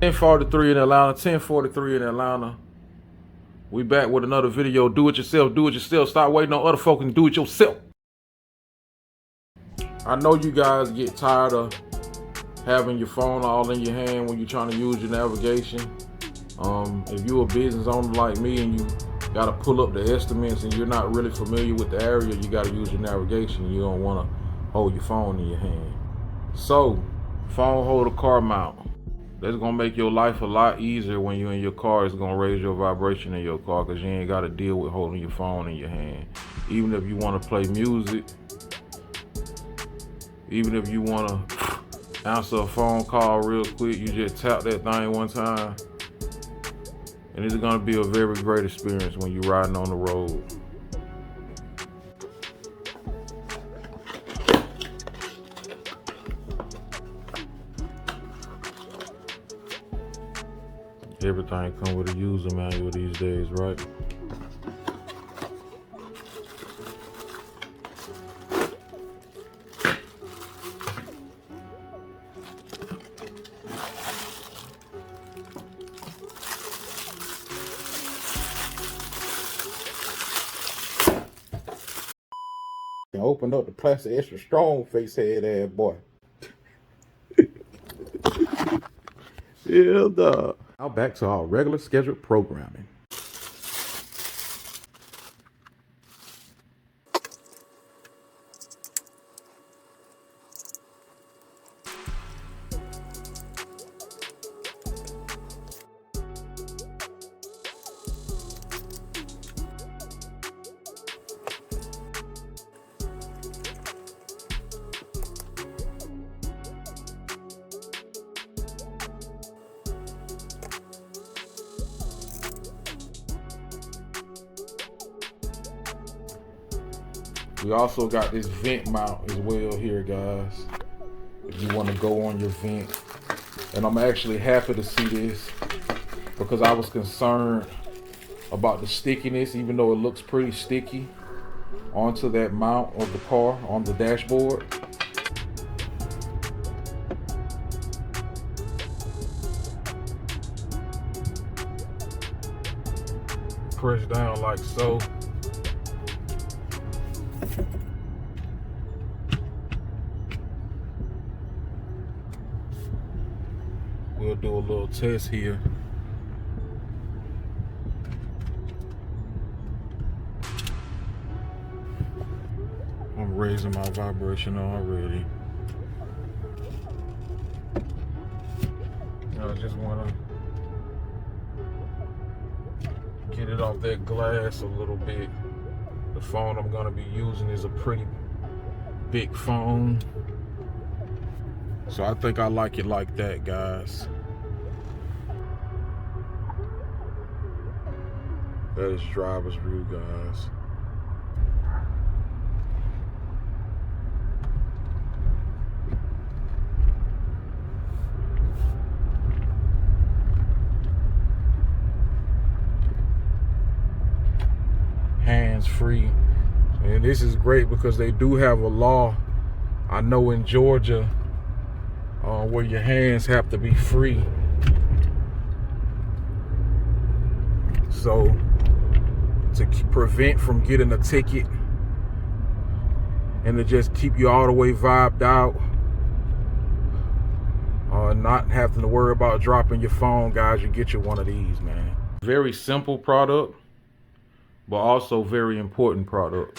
10:43 in Atlanta, 10:43 in Atlanta. We back with another video. Do it yourself, do it yourself. Stop waiting on other folk and do it yourself. I know you guys get tired of having your phone all in your hand when you're trying to use your navigation. If you're a business owner like me and you gotta pull up the estimates and you're not really familiar with the area, you gotta use your navigation. You don't wanna hold your phone in your hand. So, phone holder car mount. That's gonna make your life a lot easier when you're in your car. It's gonna raise your vibration in your car because you ain't gotta deal with holding your phone in your hand. Even if you wanna play music, even if you wanna answer a phone call real quick, you just tap that thing one time. And it's gonna be a very great experience when you're riding on the road. Everything come with a user manual these days, right? Opened up the plastic extra strong face head ass boy. Yeah, dog. Now back to our regular scheduled programming. We also got this vent mount as well here, guys. If you want to go on your vent. And I'm actually happy to see this because I was concerned about the stickiness, even though it looks pretty sticky, onto that mount of the car on the dashboard. Press down like so. We'll do a little test here. I'm raising my vibration already. I just want to get it off that glass a little bit. The phone I'm going to be using is a pretty big phone. So I think I like it like that, guys. That is driver's view, guys. Hands free. And this is great because they do have a law, I know in Georgia, where your hands have to be free. So to prevent from getting a ticket and to just keep you all the way vibed out, not having to worry about dropping your phone, guys, you get you one of these, man. Very simple product, but also very important product.